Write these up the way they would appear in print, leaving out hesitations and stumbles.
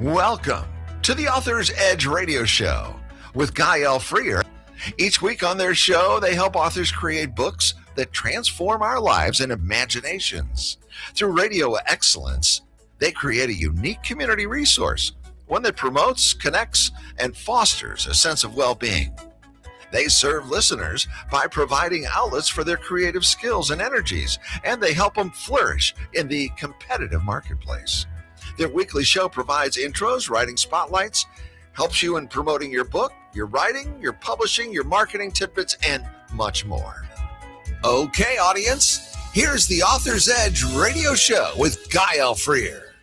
Welcome to the Author's Edge radio show with Guy L. Freer. Each week on their show, they help authors create books that transform our lives and imaginations. Through radio excellence, they create a unique community resource, one that promotes, connects, and fosters a sense of well-being. They serve listeners by providing outlets for their creative skills and energies, and they help them flourish in the competitive marketplace. Their weekly show provides intros, writing spotlights, helps you in promoting your book, your writing, your publishing, your marketing tidbits, and much more. Okay, audience, here's the Author's Edge radio show with Guy L. Freer.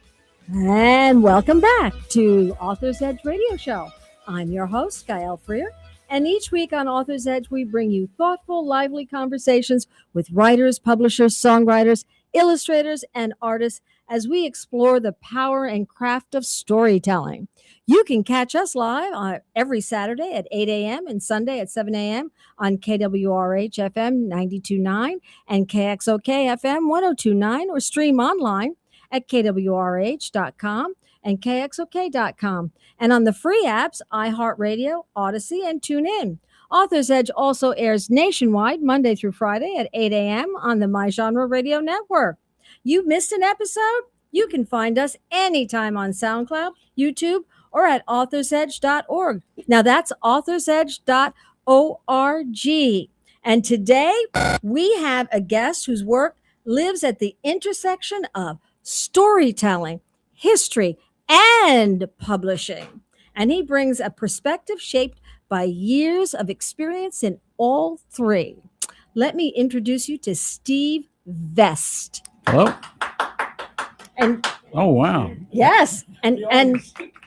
And welcome back to Author's Edge radio show. I'm your host, Guy L. Freer. And each week on Author's Edge, we bring you thoughtful, lively conversations with writers, publishers, songwriters, illustrators, and artists as we explore the power and craft of storytelling. You can catch us live every Saturday at 8 a.m. and Sunday at 7 a.m. on KWRH FM 92.9 and KXOK FM 102.9, or stream online at kwrh.com and kxok.com, and on the free apps iHeartRadio, Odyssey, and TuneIn. Author's Edge also airs nationwide Monday through Friday at 8 a.m. on the My Genre Radio Network. You missed an episode? You can find us anytime on SoundCloud, YouTube, or at authorsedge.org. Now that's authorsedge.org. And today we have a guest whose work lives at the intersection of storytelling, history, and publishing. And he brings a perspective shaped by years of experience in all three. Let me introduce you to Steve Vest. Hello. And oh wow. Yes. And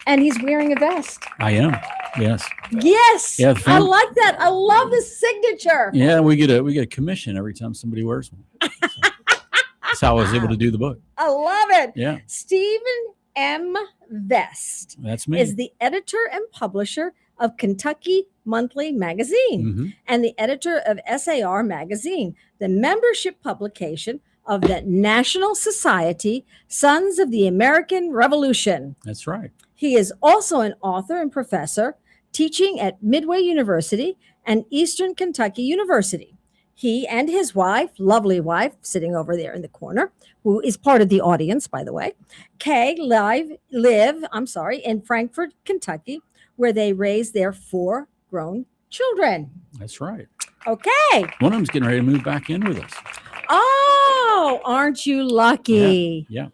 he's wearing a vest. I am. Yes. Yes. Yeah, I like that. I love the signature. Yeah, we get a commission every time somebody wears one. So that's how I was able to do the book. I love it. Yeah. Stephen M. Vest. That's me. Is the editor and publisher of Kentucky Monthly Magazine and the editor of SAR Magazine, the membership publication of the National Society Sons of the American Revolution. That's right. He is also an author and professor teaching at Midway University and Eastern Kentucky University. He and his wife, lovely wife, sitting over there in the corner, who is part of the audience, by the way, Kay, live in Frankfort, Kentucky, where they raise their 4 grown children. That's right. Okay. One of them's getting ready to move back in with us. Oh, aren't you lucky? Yeah.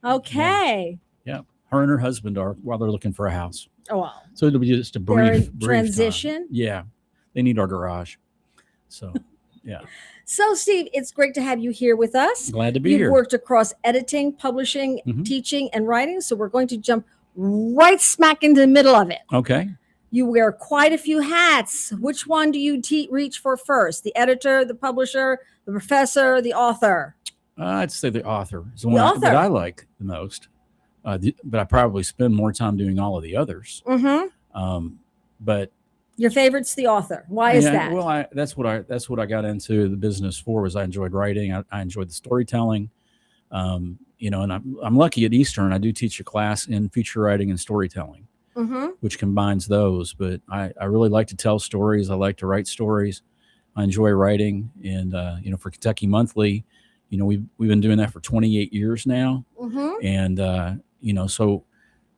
Okay. Yeah. Her and her husband are while they're looking for a house. Oh, wow. So it'll be just a They're in brief transition. time. Yeah. They need our garage. So, yeah. So, Steve, it's great to have you here with us. Glad to be You've here. worked across editing, publishing, teaching, and writing. So we're going to jump right smack into the middle of it. Okay. You wear quite a few hats. Which one do you reach for first? The editor, the publisher, the professor, the author? I'd say the author is the one that I like the most. But I probably spend more time doing all of the others. But your favorite's the author. Why is that? Well, that's what I got into the business for. Was I enjoyed writing. I enjoyed the storytelling. And I'm lucky at Eastern. I do teach a class in feature writing and storytelling, which combines those. But I really like to tell stories. I like to write stories. I enjoy writing, and for Kentucky Monthly, we've been doing that for 28 years now, and so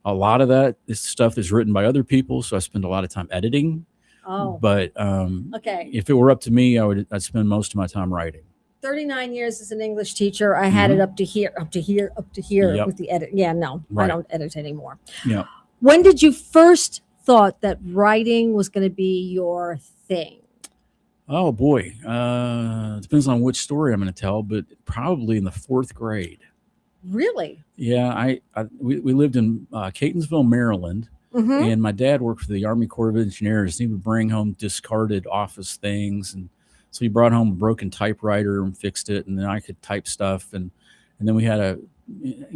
a lot of that is stuff that's written by other people. So I spend a lot of time editing. Oh, but okay. If it were up to me, I'd spend most of my time writing. 39 years as an English teacher. I had it up to here with the edit. Yeah, no, right. I don't edit anymore. Yeah. When did you first thought that writing was going to be your thing? Oh boy. Depends on which story I'm going to tell, but probably in the 4th grade. Really? Yeah. We lived in Catonsville, Maryland, and my dad worked for the Army Corps of Engineers. He would bring home discarded office things, and so he brought home a broken typewriter and fixed it, and then I could type stuff, and then we had a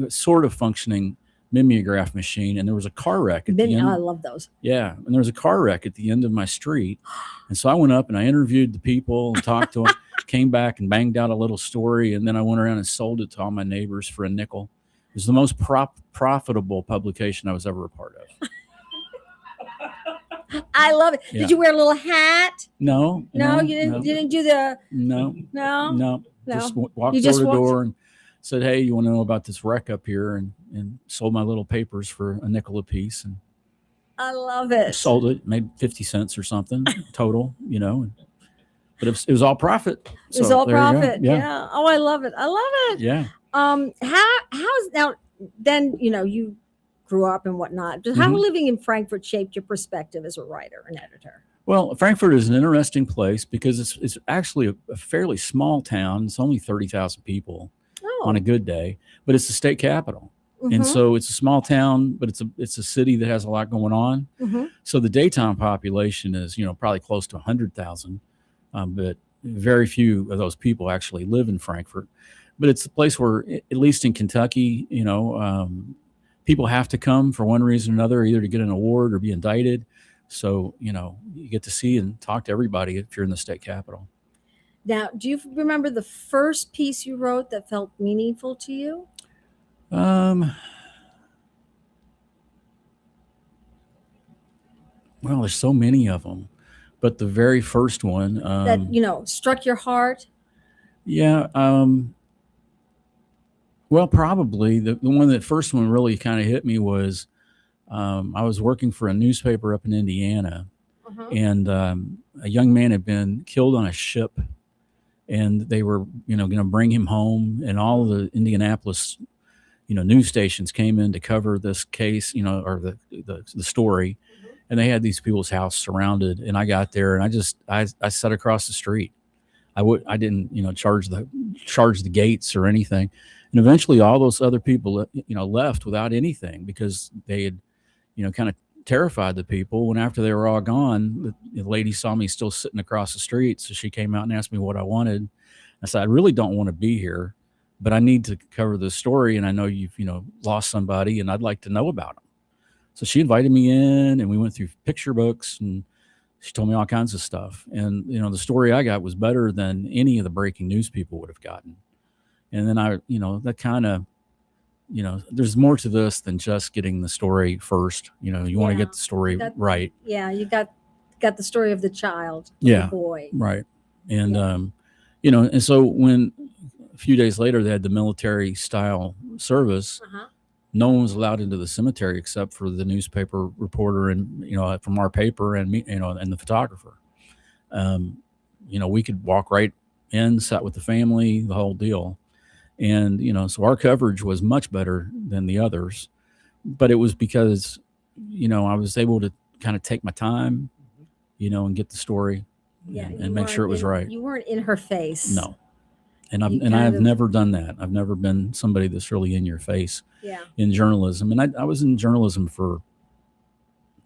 sort of functioning mimeograph machine, and there was a car wreck at the end. I love those. Yeah, and there was a car wreck at the end of my street, and so I went up and I interviewed the people and talked to them, came back and banged out a little story, and then I went around and sold it to all my neighbors for a nickel. was the most profitable publication I was ever a part of. I love it. Yeah. Did you wear a little hat? No, No, you didn't. no, You didn't do the no, no. no. No. Just walked You door just to walked- door and said, "Hey, you want to know about this wreck up here?" And sold my little papers for a nickel a piece, and I love it. sold it, made 50 cents or something total, but it was all profit. It was So all there you go. profit. Yeah. Oh, I love it. I love it. Yeah. How's now? Then you grew up and whatnot. Just how Mhm. living in Frankfurt shaped your perspective as a writer and editor? Well, Frankfurt is an interesting place because it's actually a fairly small town. It's only 30,000 people on a good day, but it's the state capital. And so it's a small town, but it's a city that has a lot going on. Mhm. So the daytime population is, probably close to 100,000, but very few of those people actually live in Frankfurt. But it's a place where, at least in Kentucky, people have to come for one reason or another, either to get an award or be indicted. So, you get to see and talk to everybody if you're in the state capitol. Now, do you remember the first piece you wrote that felt meaningful to you? Well, there's so many of them, but the very first one that struck your heart. Yeah. Well, probably the one that first one really kind of hit me was I was working for a newspaper up in Indiana, and a young man had been killed on a ship, and they were going to bring him home, and all the Indianapolis news stations came in to cover this case, or the story. And they had these people's house surrounded, and I got there, and I sat across the street. I didn't charge the gates or anything, and eventually all those other people left without anything because they had kind of terrified the people. When after they were all gone, the lady saw me still sitting across the street, so she came out and asked me what I wanted. I said, I really don't want to be here, but I need to cover this story, and I know you've lost somebody, and I'd like to know about them. So she invited me in, and we went through picture books, and she told me all kinds of stuff. And, the story I got was better than any of the breaking news people would have gotten. And then that kind of, there's more to this than just getting the story first. You want to get the story right. Yeah. You got the story of the child, the boy. Right. And, and so when a few days later they had the military style service, no one was allowed into the cemetery except for the newspaper reporter and, from our paper and me, and the photographer. We could walk right in, sat with the family, the whole deal. And, so our coverage was much better than the others, but it was because, I was able to kind of take my time, and get the story and make sure it was right. You weren't in her face. No. And I've never done that. I've never been somebody that's really in your face in journalism. And I was in journalism for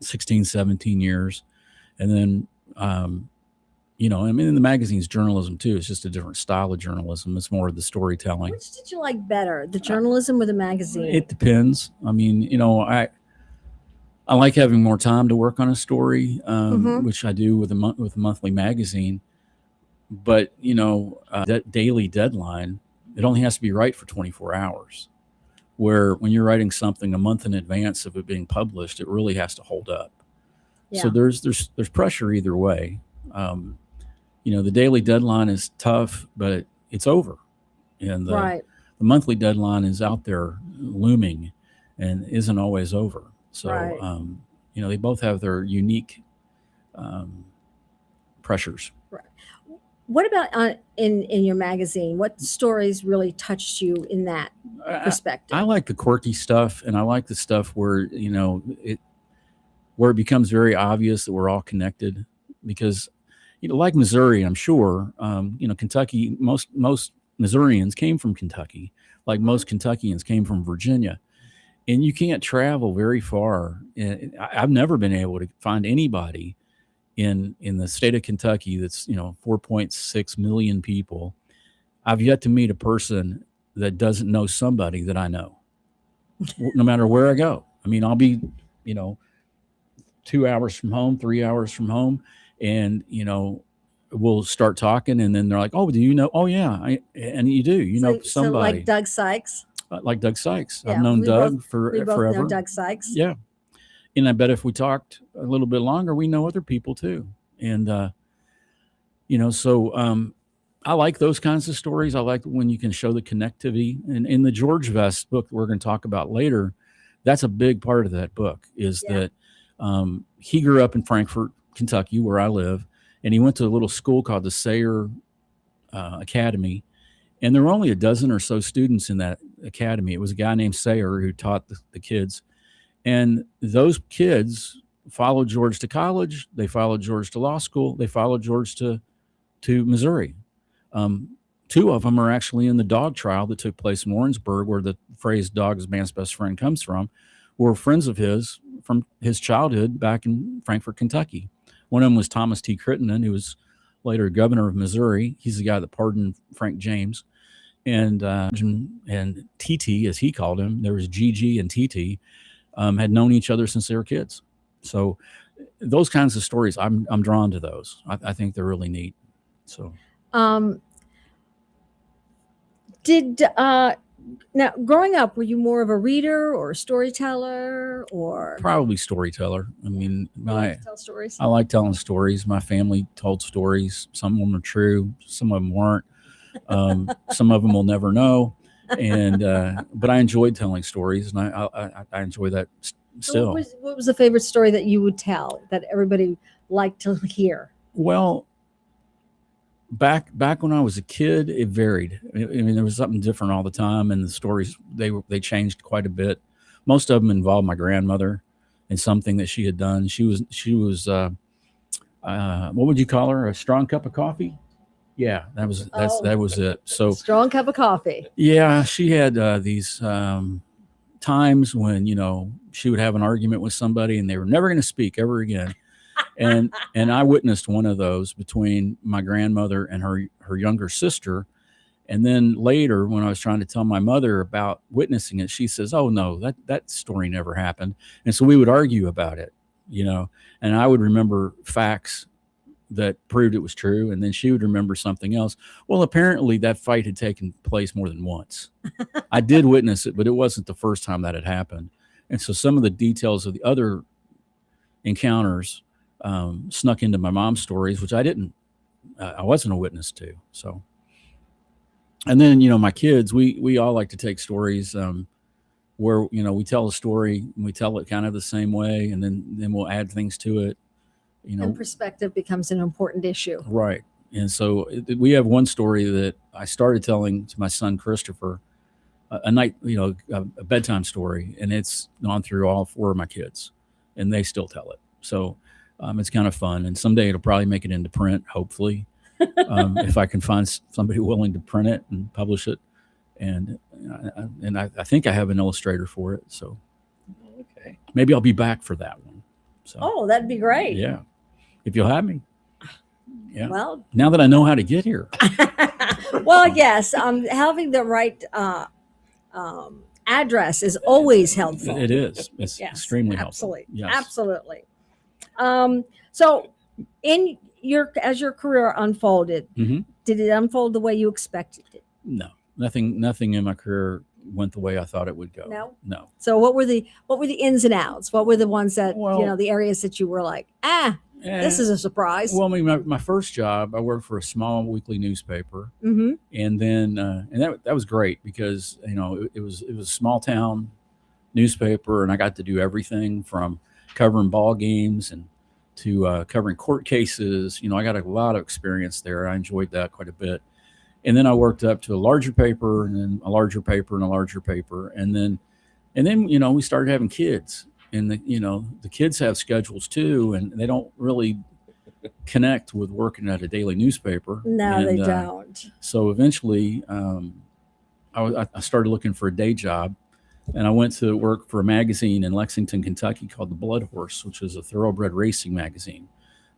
16, 17 years. And then, in the magazine's journalism too. It's just a different style of journalism. It's more of the storytelling. Which did you like better, the journalism or the magazine? It depends. I mean, I like having more time to work on a story, which I do with a monthly magazine. But, that daily deadline, it only has to be right for 24 hours. Where when you're writing something a month in advance of it being published, it really has to hold up. Yeah. So there's pressure either way. The daily deadline is tough, but it's over. And the monthly deadline is out there looming and isn't always over. So, they both have their unique pressures. Right. What about in your magazine? What stories really touched you in that perspective? I like the quirky stuff, and I like the stuff where where it becomes very obvious that we're all connected. Because like Missouri, I'm sure Kentucky. Most Missourians came from Kentucky, like most Kentuckians came from Virginia, and you can't travel very far. I've never been able to find anybody in the state of Kentucky that's 4.6 million people. I've yet to meet a person that doesn't know somebody that I know, no matter where I go. I mean, I'll be 2 hours from home, 3 hours from home, and we'll start talking, and then they're like, "Oh, do you know?" "Oh, yeah," and you do. Know somebody. So like Doug Sykes. like Doug Sykes. Yeah, I've known we Doug both- for We both forever. know Doug Sykes. Yeah. And I bet if we talked a little bit longer, we know other people too. And, so I like those kinds of stories. I like when you can show the connectivity. And in the George Vest book that we're going to talk about later, that's a big part of that book is that he grew up in Frankfort, Kentucky, where I live, and he went to a little school called the Sayre Academy. And there were only a dozen or so students in that academy. It was a guy named Sayre who taught the kids. And those kids followed George to college. They followed George to law school. They followed George to Missouri. Two of them are actually in the dog trial that took place in Warrensburg, where the phrase "dog is man's best friend" comes from. Were friends of his from his childhood back in Frankfort, Kentucky. One of them was Thomas T. Crittenden, who was later governor of Missouri. He's the guy that pardoned Frank James. And TT, as he called him, there was GG and TT, had known each other since they were kids. So those kinds of stories, I'm drawn to those. I think they're really neat. So, now growing up, were you more of a reader or a storyteller or probably storyteller? I mean, tell stories? I like telling stories. My family told stories. Some of them are true. Some of them weren't. Some of them we'll never know. And but I enjoyed telling stories, and I enjoy that still. What was the favorite story that you would tell that everybody liked to hear? Well, back when I was a kid, it varied. I mean, there was something different all the time, and the stories they changed quite a bit. Most of them involved my grandmother and something that she had done. She was what would you call her? A strong cup of coffee? Yeah, that was it. So strong cup of coffee. Yeah, she had these times when she would have an argument with somebody and they were never going to speak ever again. And I witnessed one of those between my grandmother and her younger sister. And then later, when I was trying to tell my mother about witnessing it, she says, "Oh no, that story never happened." And so we would argue about it, and I would remember facts that proved it was true, and then she would remember something else. Well, apparently that fight had taken place more than once. I did witness it, but it wasn't the first time that had happened. And so some of the details of the other encounters snuck into my mom's stories, which I wasn't a witness to. So, and then, my kids, we all like to take stories where, we tell a story and we tell it kind of the same way, and then we'll add things to it. And perspective becomes an important issue. Right. And so we have one story that I started telling to my son, Christopher, a night, a bedtime story, and it's gone through all 4 of my kids and they still tell it. So it's kind of fun. And someday it'll probably make it into print, hopefully, if I can find somebody willing to print it and publish it. And I think I have an illustrator for it. So okay, maybe I'll be back for that one. So, that'd be great. Yeah. If you'll have me. Yeah. Well, now that I know how to get here. Well, yes. Having the right address is always helpful. It is. It's extremely helpful. Absolutely. Yes. Absolutely. So as your career unfolded, did it unfold the way you expected it? No, nothing in my career went the way I thought it would go. No. So what were the ins and outs? What were the ones that, the areas that you were like, this is a surprise? Well, I mean, my first job, I worked for a small weekly newspaper, and then that was great because it was a small town newspaper, and I got to do everything from covering ball games and to covering court cases. I got a lot of experience there. I enjoyed that quite a bit. And then I worked up to a larger paper, and then a larger paper, and a larger paper, and then we started having kids. And the kids have schedules too, and they don't really connect with working at a daily newspaper. No, they don't. So eventually, I started looking for a day job, and I went to work for a magazine in Lexington, Kentucky called the Blood Horse, which is a thoroughbred racing magazine.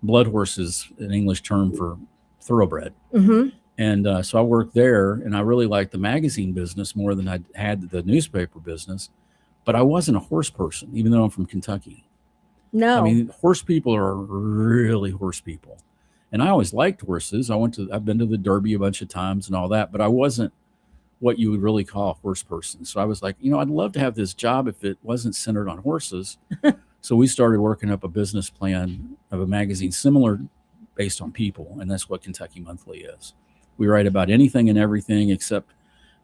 Blood Horse is an English term for thoroughbred. And so I worked there, and I really liked the magazine business more than I had the newspaper business. But I wasn't a horse person, even though I'm from Kentucky. No. I mean, horse people are really horse people. And I always liked horses. I've been to the Derby a bunch of times and all that, but I wasn't what you would really call a horse person. So I was like, I'd love to have this job if it wasn't centered on horses. So we started working up a business plan of a magazine similar based on people. And that's what Kentucky Monthly is. We write about anything and everything, except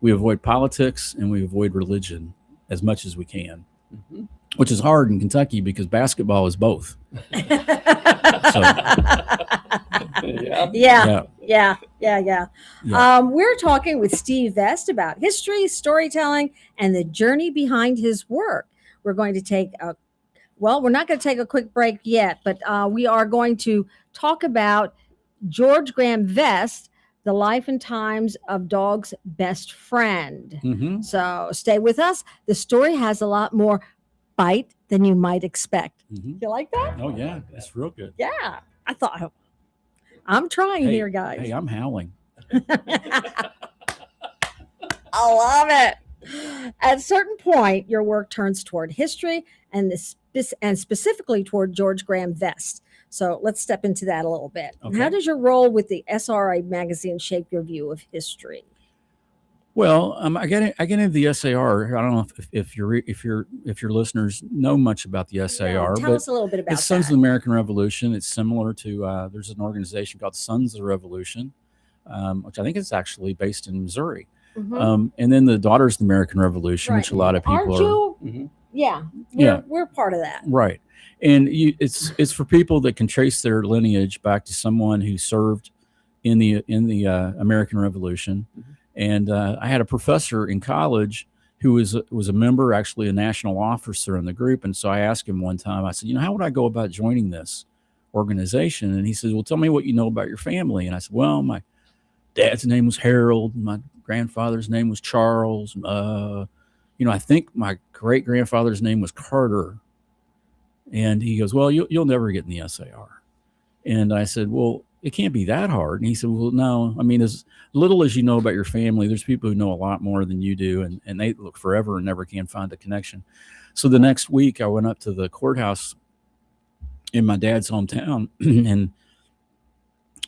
we avoid politics and we avoid religion as much as we can, which is hard in Kentucky because basketball is both. So, Yeah. We're talking with Steve Vest about history, storytelling, and the journey behind his work. We're going to take we're not going to take a quick break yet, but we are going to talk about George Graham Vest, the life and times of Dog's best friend. Mm-hmm. So stay with us. The story has a lot more bite than you might expect. Mm-hmm. You like that? Oh, yeah. That's real good. Yeah. I thought, I'm trying here, guys. Hey, I'm howling. I love it. At a certain point, your work turns toward history and specifically toward George Graham Vest. So let's step into that a little bit. Okay. How does your role with the SRA magazine shape your view of history? Well, I get into the SAR. I don't know if your listeners know much about the SAR. Tell us a little bit about it's Sons of the American Revolution. It's similar to there's an organization called Sons of the Revolution, which I think is actually based in Missouri. Mm-hmm. And then the Daughters of the American Revolution, which a lot of people Aren't you? Mm-hmm. Yeah, we're part of that. Right. And it's for people that can trace their lineage back to someone who served in the American Revolution. Mm-hmm. And I had a professor in college who was a member, actually a national officer in the group. And so I asked him one time, I said, how would I go about joining this organization? And he said, well, tell me what you know about your family. And I said, well, my dad's name was Harold. My grandfather's name was Charles. I think my great grandfather's name was Carter. And he goes, well, you'll never get in the SAR. And I said, well, it can't be that hard. And he said, well, no, I mean, as little as you know about your family, there's people who know a lot more than you do. And they look forever and never can find a connection. So the next week I went up to the courthouse in my dad's hometown and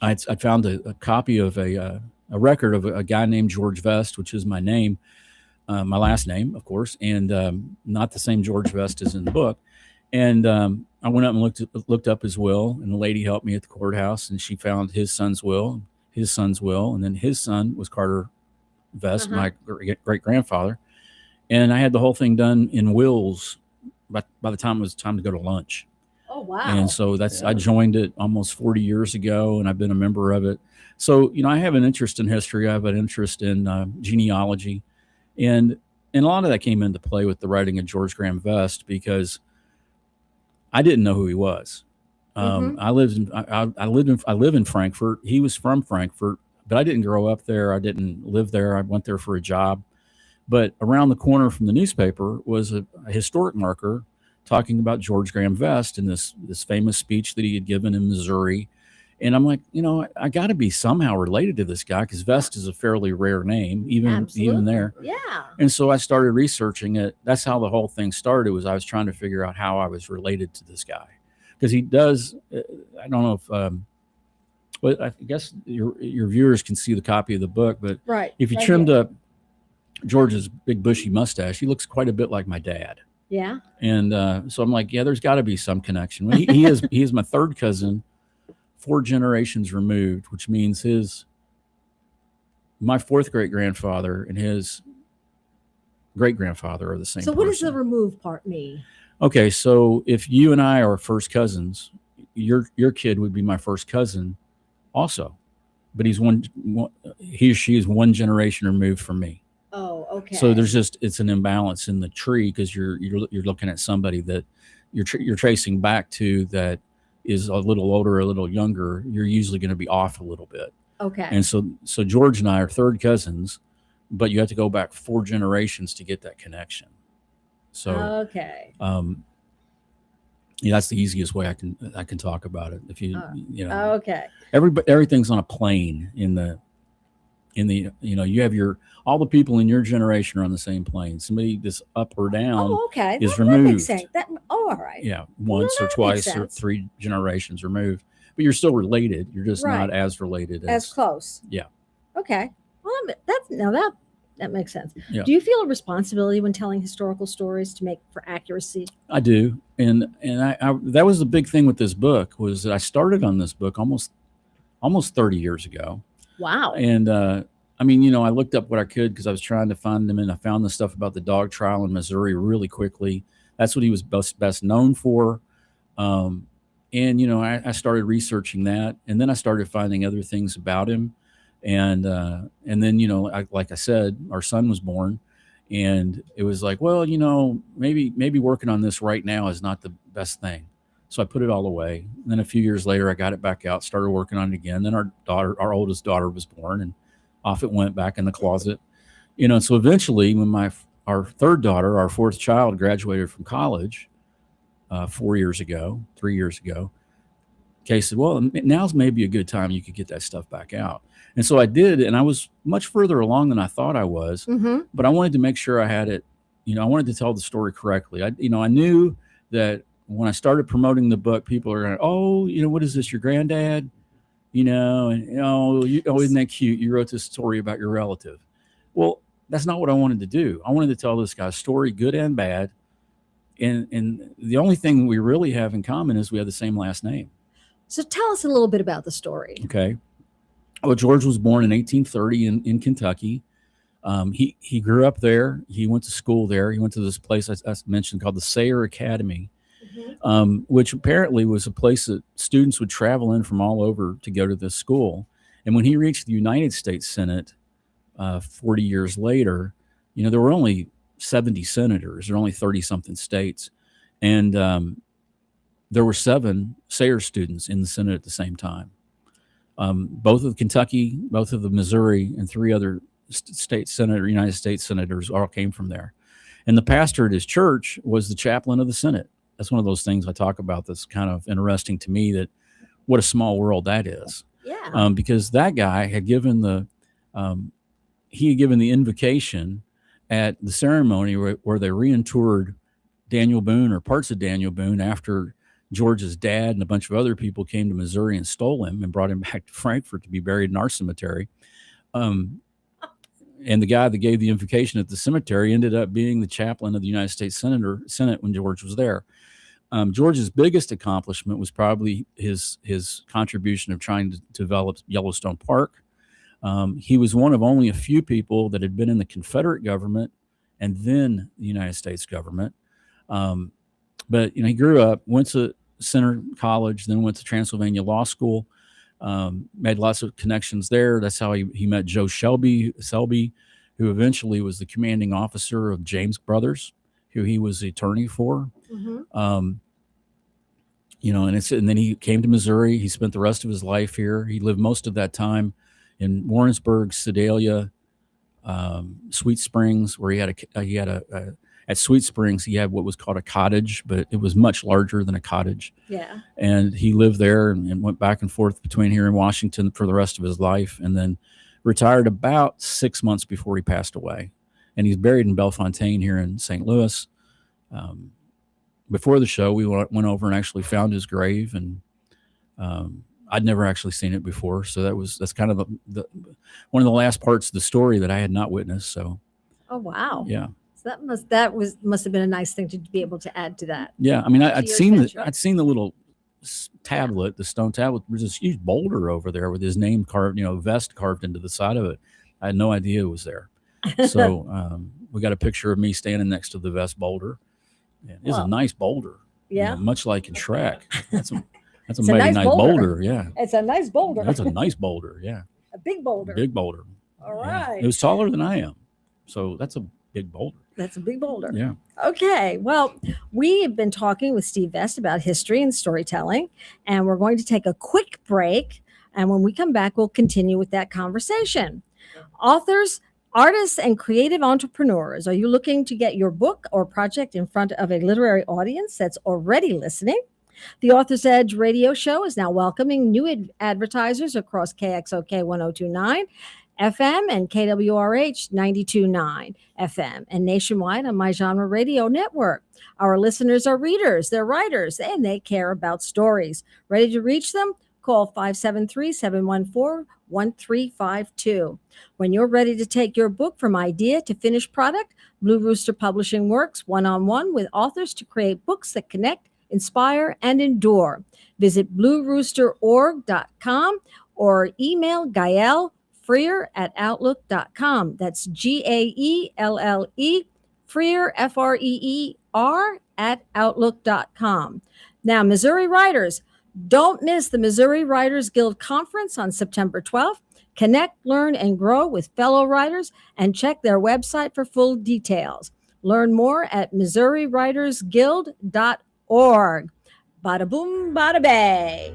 I found a copy of a record of a guy named George Vest, which is my name, my last name, of course, and not the same George Vest as in the book. And I went up and looked up his will, and the lady helped me at the courthouse, and she found his son's will, and then his son was Carter Vest, my great grandfather. And I had the whole thing done in wills by the time it was time to go to lunch. Oh, wow. And so I joined it almost 40 years ago, and I've been a member of it. So, I have an interest in history. I have an interest in genealogy. And a lot of that came into play with the writing of George Graham Vest because I didn't know who he was. I live in Frankfort. He was from Frankfort, but I didn't grow up there. I didn't live there. I went there for a job. But around the corner from the newspaper was a historic marker talking about George Graham Vest and this famous speech that he had given in Missouri. And I'm like, I got to be somehow related to this guy because Vest is a fairly rare name, even there. Yeah. And so I started researching it. That's how the whole thing started. Was I was trying to figure out how I was related to this guy because he does. I don't know if, but I guess your viewers can see the copy of the book. But if you trimmed up George's big bushy mustache, he looks quite a bit like my dad. Yeah. And so I'm like, yeah, there's got to be some connection. He is my third cousin, 4 generations removed, which means my fourth great grandfather and his great grandfather are the same. So what does the removed part mean? Okay, so if you and I are first cousins, your kid would be my first cousin, also, but he or she is 1 generation removed from me. Oh, okay. So it's an imbalance in the tree because you're looking at somebody that you're tracing back to that is a little older, a little younger. You're usually going to be off a little bit. Okay. And so George and I are third cousins, but you have to go back 4 generations to get that connection. So okay. That's the easiest way I can talk about it. If you okay. Everything's on a plane in the you have all the people in your generation are on the same plane. Somebody that's up or down is removed. That makes sense. All right. Yeah, once or twice or 3 generations removed, but you're still related. You're just not as related as close. Yeah. Okay. Well, That makes sense. Yeah. Do you feel a responsibility when telling historical stories to make for accuracy? I do, and I that was the big thing with this book was that I started on this book almost 30 years ago. Wow. And I mean, you know, I looked up what I could because I was trying to find them, and I found the stuff about the dog trial in Missouri really quickly. That's what he was best known for. And you know, I started researching that, and then I started finding other things about him, and then you know, like I said, our son was born, and it was like, well, you know, maybe working on this right now is not the best thing. So I put it all away. And then a few years later, I got it back out, started working on it again. Then our oldest daughter was born, and off it went back in the closet. You know, so eventually, when our third daughter, our fourth child, graduated from college 3 years ago, Kay said, well, now's maybe a good time you could get that stuff back out. And so I did, and I was much further along than I thought I was, but I wanted to make sure I had it, you know, I wanted to tell the story correctly. I knew that when I started promoting the book, people are going, oh, you know, what is this, your granddad? You know, and oh, isn't that cute? You wrote this story about your relative. Well, that's not what I wanted to do. I wanted to tell this guy's story, good and bad. And the only thing we really have in common is we have the same last name. So tell us a little bit about the story. Okay. Well, George was born in 1830 in Kentucky. He grew up there. He went to school there. He went to this place I mentioned called the Sayre Academy, which apparently was a place that students would travel in from all over to go to this school. And when he reached the United States Senate 40 years later, you know, there were only 70 senators. There were only 30-something states. And there were 7 Sayre students in the Senate at the same time. Both of Kentucky, both of the Missouri, and 3 other United States senators all came from there. And the pastor at his church was the chaplain of the Senate. That's one of those things I talk about that's kind of interesting to me, that what a small world that is. Yeah. Because that guy had given the invocation at the ceremony where they reinterred Daniel Boone, or parts of Daniel Boone, after George's dad and a bunch of other people came to Missouri and stole him and brought him back to Frankfort to be buried in our cemetery. And the guy that gave the invocation at the cemetery ended up being the chaplain of the United States Senate when George was there. George's biggest accomplishment was probably his contribution of trying to develop Yellowstone Park. He was one of only a few people that had been in the Confederate government and then the United States government. But you know, he grew up, went to Center College, then went to Transylvania Law School, made lots of connections there. That's how he met Joe Selby, who eventually was the commanding officer of James Brothers, who he was the attorney for. You know, and then he came to Missouri. He spent the rest of his life here. He lived most of that time in Warrensburg, Sedalia, Sweet Springs, where he had at Sweet Springs, he had what was called a cottage, but it was much larger than a cottage. Yeah. And he lived there and went back and forth between here and Washington for the rest of his life, and then retired about 6 months before he passed away. And he's buried in Bellefontaine here in St. Louis. Before the show, we went over and actually found his grave, and I'd never actually seen it before. So that's kind of the one of the last parts of the story that I had not witnessed. So. Oh, wow. Yeah. So must have been a nice thing to be able to add to that. Yeah, I mean, I'd seen the little tablet, the stone tablet. There's this huge boulder over there with his name carved, you know, vest carved into the side of it. I had no idea it was there. So we got a picture of me standing next to the vest boulder. Yeah, it's a nice boulder. Yeah, you know, much like in Shrek. That's a mighty nice boulder. Yeah, it's a nice boulder. That's a nice boulder. Yeah, a big boulder. Big boulder. All right. Yeah. It was taller than I am, so that's a big boulder. That's a big boulder. Yeah. Okay. Well, we have been talking with Steve Vest about history and storytelling, and we're going to take a quick break. And when we come back, we'll continue with that conversation. Authors, artists, and creative entrepreneurs, are you looking to get your book or project in front of a literary audience that's already listening? The Author's Edge radio show is now welcoming new advertisers across KXOK 1029 FM and KWRH 92.9 FM and nationwide on My Genre Radio Network. Our listeners are readers, they're writers, and they care about stories. Ready to reach them? call 573-714-1352. When you're ready to take your book from idea to finished product, Blue Rooster Publishing works one-on-one with authors to create books that connect, inspire, and endure. Visit blueroosterorg.com or email Gaelle Freer@outlook.com. That's GAELLE Freer, FREER @outlook.com. Now, Missouri Writers, don't miss the Missouri Writers Guild Conference on September 12th. Connect, learn, and grow with fellow writers, and check their website for full details. Learn more at MissouriWritersGuild.org. Bada boom, bada bay.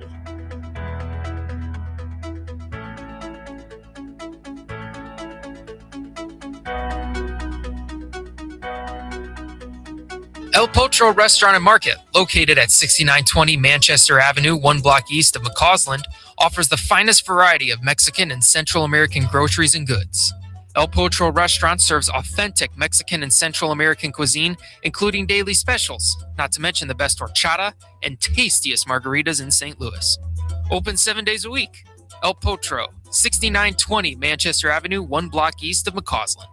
El Potro Restaurant and Market, located at 6920 Manchester Avenue, 1 block east of McCausland, offers the finest variety of Mexican and Central American groceries and goods. El Potro Restaurant serves authentic Mexican and Central American cuisine, including daily specials, not to mention the best horchata and tastiest margaritas in St. Louis. Open 7 days a week. El Potro, 6920 Manchester Avenue, 1 block east of McCausland.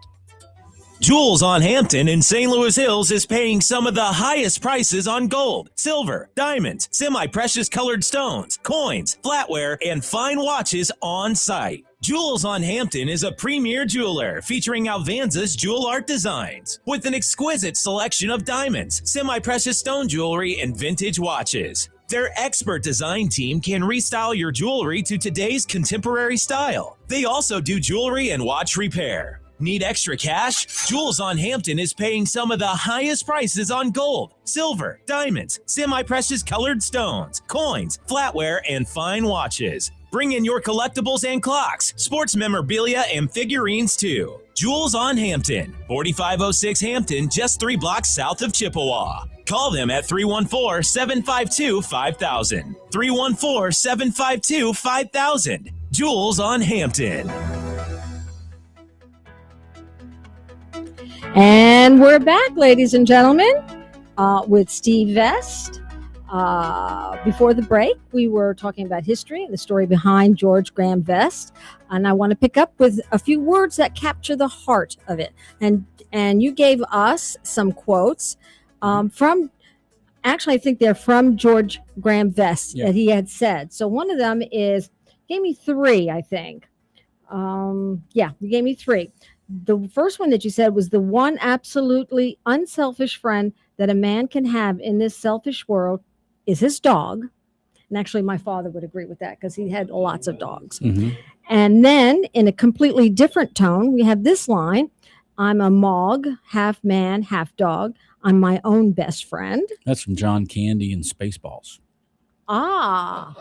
Jewels on Hampton in St. Louis Hills is paying some of the highest prices on gold, silver, diamonds, semi-precious colored stones, coins, flatware, and fine watches on site. Jewels on Hampton is a premier jeweler featuring Alvanza's jewel art designs with an exquisite selection of diamonds, semi-precious stone jewelry, and vintage watches. Their expert design team can restyle your jewelry to today's contemporary style. They also do jewelry and watch repair. Need extra cash? Jewels on Hampton is paying some of the highest prices on gold, silver, diamonds, semi-precious colored stones, coins, flatware, and fine watches. Bring in your collectibles and clocks, sports memorabilia, and figurines too. Jewels on Hampton, 4506 Hampton, just 3 blocks south of Chippewa. Call them at 314-752-5000. 314-752-5000. Jewels on Hampton. And we're back, ladies and gentlemen, with Steve Vest. Before the break, we were talking about history and the story behind George Graham Vest. And I want to pick up with a few words that capture the heart of it. And you gave us some quotes from, actually, I think they're from George Graham Vest that he had said. So one of them gave me 3, I think. You gave me 3. The first one that you said was the one absolutely unselfish friend that a man can have in this selfish world is his dog. And actually, my father would agree with that because he had lots of dogs. Mm-hmm. And then in a completely different tone, we have this line: I'm a Mog, half man, half dog. I'm my own best friend. That's from John Candy and Spaceballs. Ah,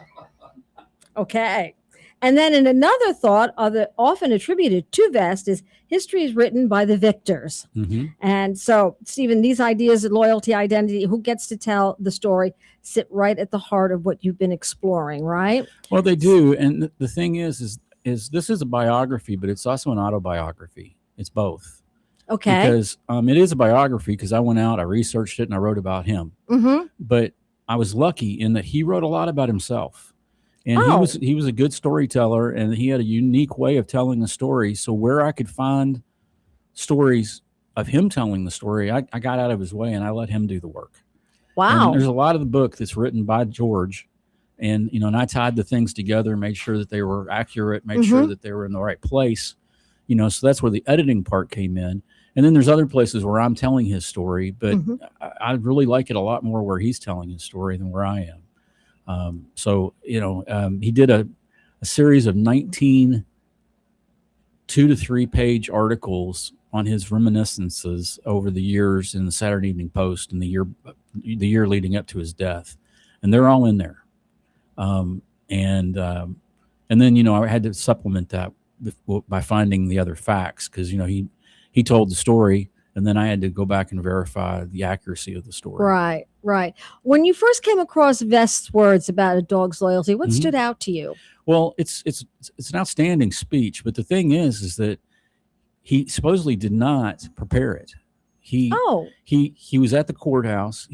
okay. And then in another thought, often attributed to Vest, is history is written by the victors. Mm-hmm. And so, Stephen, these ideas of loyalty, identity, who gets to tell the story, sit right at the heart of what you've been exploring, right? Well, they do. And the thing is this is a biography, but it's also an autobiography. It's both. Okay. Because it is a biography because I went out, I researched it, and I wrote about him. Mm-hmm. But I was lucky in that he wrote a lot about himself. And he was a good storyteller, and he had a unique way of telling a story. So where I could find stories of him telling the story, I got out of his way and I let him do the work. Wow. And there's a lot of the book that's written by George, and and I tied the things together, made sure that they were accurate, made sure that they were in the right place. So that's where the editing part came in. And then there's other places where I'm telling his story, but I really like it a lot more where he's telling his story than where I am. He did a series of 19 2 to 3 page articles on his reminiscences over the years in the Saturday Evening Post and the year leading up to his death, and they're all in there. And then I had to supplement that by finding the other facts because he told the story. And then I had to go back and verify the accuracy of the story. Right. When you first came across Vest's words about a dog's loyalty, what stood out to you? Well, it's an outstanding speech, but the thing is that he supposedly did not prepare it. He was at the courthouse.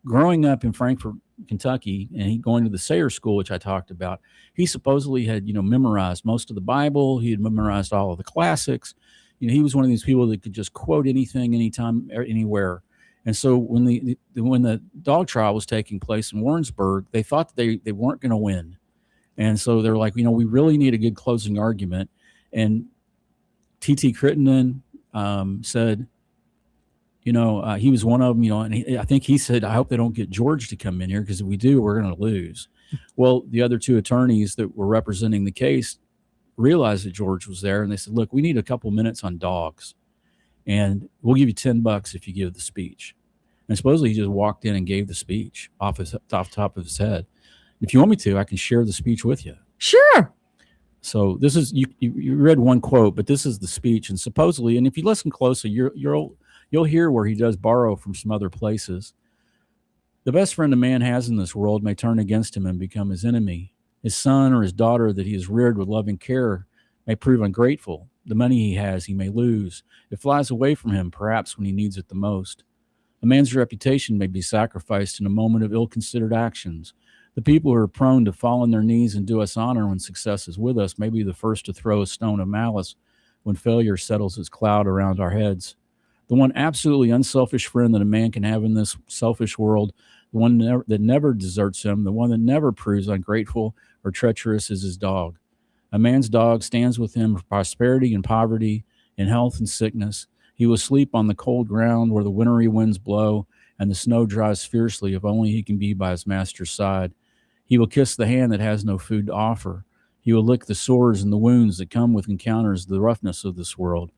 Growing up in Frankfort, Kentucky, and he going to the Sayre School, which I talked about. He supposedly had, memorized most of the Bible. He had memorized all of the classics. He was one of these people that could just quote anything, anytime, anywhere. And so when the dog trial was taking place in Warrensburg, they thought they weren't going to win. And so they're like, we really need a good closing argument. And T.T. Crittenden said, he was one of them, and I think he said, I hope they don't get George to come in here, because if we do, we're going to lose. Well, the other two attorneys that were representing the case realized that George was there, and they said, look, we need a couple minutes on dogs, and we'll give you $10 if you give the speech. And supposedly he just walked in and gave the speech off top of his head. If you want me to, I can share the speech with you. Sure. So this is, you read one quote, but this is the speech. And supposedly, and if you listen closely, you'll hear where he does borrow from some other places. The best friend a man has in this world may turn against him and become his enemy. His son or his daughter that he has reared with loving care may prove ungrateful. The money he has, he may lose. It flies away from him, perhaps when he needs it the most. A man's reputation may be sacrificed in a moment of ill-considered actions. The people who are prone to fall on their knees and do us honor when success is with us may be the first to throw a stone of malice when failure settles its cloud around our heads. The one absolutely unselfish friend that a man can have in this selfish world, the one that never deserts him, the one that never proves ungrateful or treacherous, is his dog. A man's dog stands with him for prosperity and poverty, in health and sickness. He will sleep on the cold ground where the wintry winds blow and the snow dries fiercely if only he can be by his master's side. He will kiss the hand that has no food to offer. He will lick the sores and the wounds that come with encounters of the roughness of this world.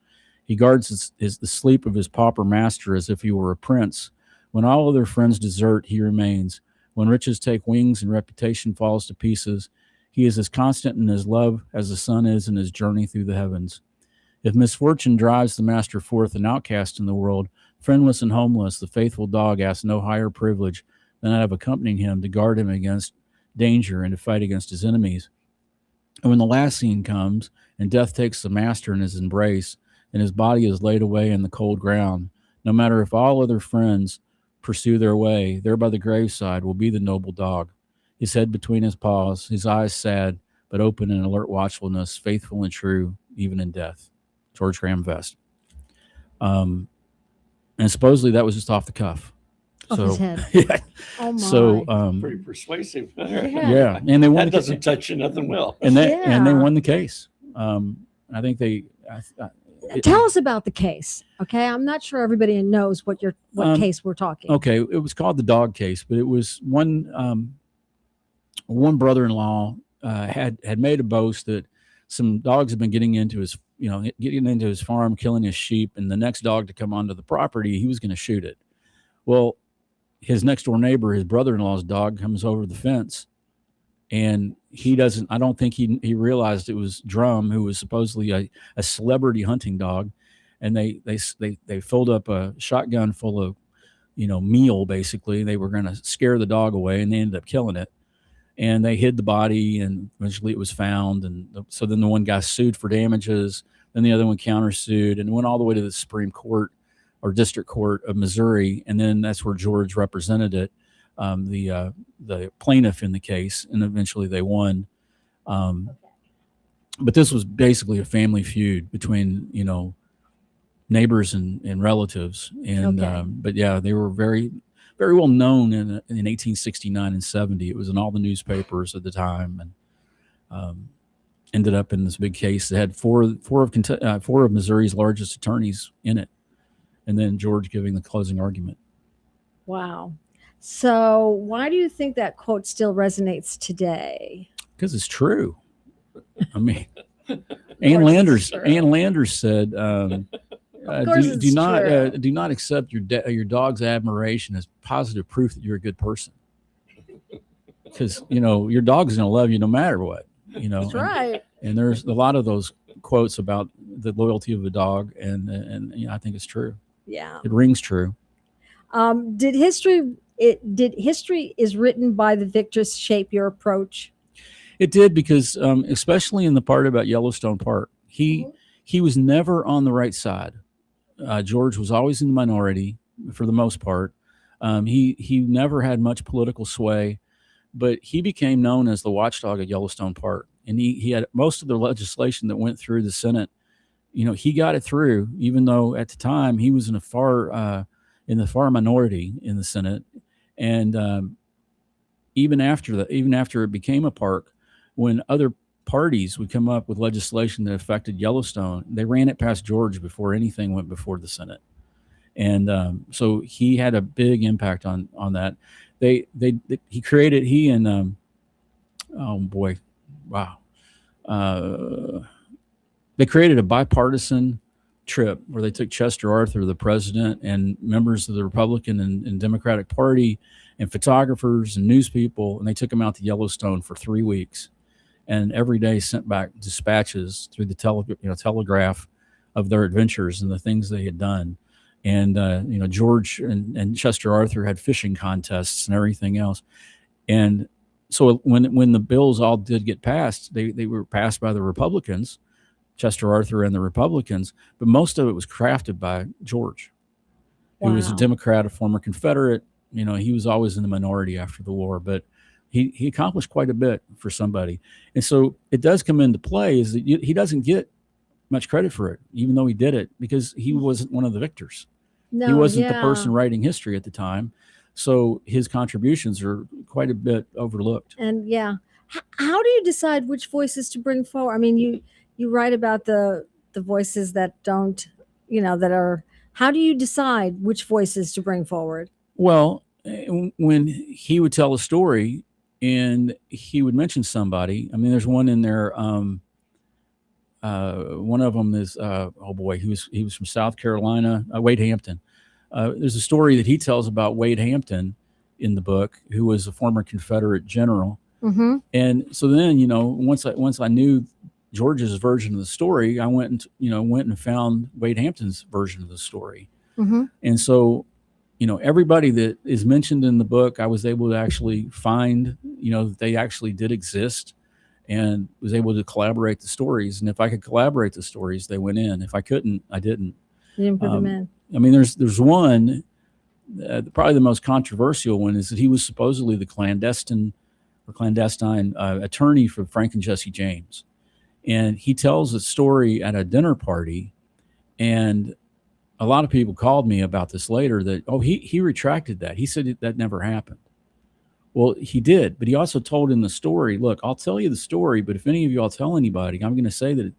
He guards the sleep of his pauper master as if he were a prince. When all other friends desert, he remains. When riches take wings and reputation falls to pieces, he is as constant in his love as the sun is in his journey through the heavens. If misfortune drives the master forth an outcast in the world, friendless and homeless, the faithful dog asks no higher privilege than that of accompanying him to guard him against danger and to fight against his enemies. And when the last scene comes and death takes the master in his embrace and his body is laid away in the cold ground, no matter if all other friends pursue their way, there by the graveside will be the noble dog, his head between his paws, his eyes sad but open in alert watchfulness, faithful and true even in death. George Graham Vest. And supposedly that was just off the cuff. Off his head. Yeah. Oh my. So Pretty persuasive. yeah, and they won. That doesn't touch you nothing well. And they won the case. I think they. Tell us about the case, okay? I'm not sure everybody knows what case we're talking. Okay, it was called the dog case, but it was one brother-in-law had made a boast that some dogs had been getting into his farm, killing his sheep, and the next dog to come onto the property, he was going to shoot it. Well, his next door neighbor, his brother-in-law's dog, comes over the fence, and I don't think he realized it was Drum, who was supposedly a celebrity hunting dog. And they filled up a shotgun full of, meal, basically. They were going to scare the dog away, and they ended up killing it. And they hid the body, and eventually it was found. And so then the one guy sued for damages. Then the other one countersued and went all the way to the Supreme Court or District Court of Missouri. And then that's where George represented it. The plaintiff in the case, and eventually they won. But this was basically a family feud between, neighbors and relatives. And, but yeah, they were very, very well known in 1869 and 70. It was in all the newspapers at the time, and ended up in this big case that had four of Missouri's largest attorneys in it. And then George giving the closing argument. Wow. So why do you think that quote still resonates today? Because it's true. I mean, Ann Landers said, do not accept your dog's admiration as positive proof that you're a good person. Because, your dog's going to love you no matter what, That's right. And there's a lot of those quotes about the loyalty of a dog. And I think it's true. Yeah. It rings true. Did history is written by the victors shape your approach? It did, because especially in the part about Yellowstone Park, he was never on the right side. George was always in the minority for the most part. He never had much political sway, but he became known as the watchdog at Yellowstone Park. And he had most of the legislation that went through the Senate. He got it through, even though at the time he was in the far minority in the Senate. And even after it became a park, when other parties would come up with legislation that affected Yellowstone, they ran it past George before anything went before the Senate. And so he had a big impact on that. He and oh boy, wow. They created a bipartisan trip where they took Chester Arthur, the president, and members of the Republican and Democratic Party and photographers and news people, and they took them out to Yellowstone for 3 weeks, and every day sent back dispatches through the telegraph of their adventures and the things they had done. And George and Chester Arthur had fishing contests and everything else. And so when the bills all did get passed, they were passed by the Republicans, Chester Arthur and the Republicans, but most of it was crafted by George, who was a Democrat, a former Confederate. He was always in the minority after the war, but he accomplished quite a bit for somebody. And so it does come into play is that he doesn't get much credit for it, even though he did it, because he wasn't one of the victors. No, he wasn't the person writing history at the time. So his contributions are quite a bit overlooked. And how do you decide which voices to bring forward? I mean, you write about the voices that don't, that are, how do you decide which voices to bring forward? Well, when he would tell a story and he would mention somebody, I mean, there's one in there, one of them is, he was from South Carolina, Wade Hampton. There's a story that he tells about Wade Hampton in the book, who was a former Confederate general. Mm-hmm. And so then, once I knew George's version of the story, I went and found Wade Hampton's version of the story. Mm-hmm. And so, everybody that is mentioned in the book, I was able to actually find, that they actually did exist, and was able to collaborate the stories. And if I could collaborate the stories, they went in. If I couldn't, I didn't. You didn't put them in. I mean, there's one, probably the most controversial one, is that he was supposedly the clandestine attorney for Frank and Jesse James. And he tells a story at a dinner party, and a lot of people called me about this later that, he retracted that. He said that never happened. Well, he did, but he also told in the story, look, I'll tell you the story, but if any of you all tell anybody, I'm going to say that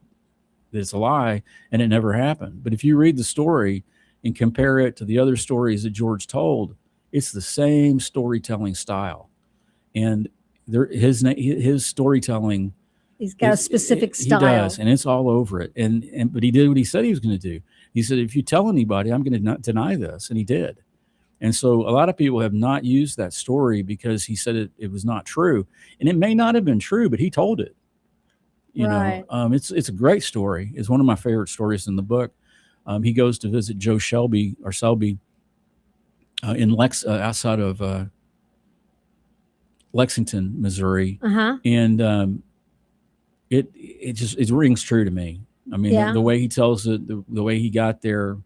it's a lie and it never happened. But if you read the story and compare it to the other stories that George told, it's the same storytelling style. And his storytelling, he's got a specific style. He does, and it's all over it. But he did what he said he was going to do. He said, if you tell anybody, I'm going to not deny this, and he did. And so a lot of people have not used that story because he said it was not true, and it may not have been true, but he told it. It's a great story. It's one of my favorite stories in the book. He goes to visit Joe Selby in outside of Lexington, Missouri, and it rings true to me. I mean, the way he tells it, the way he got there,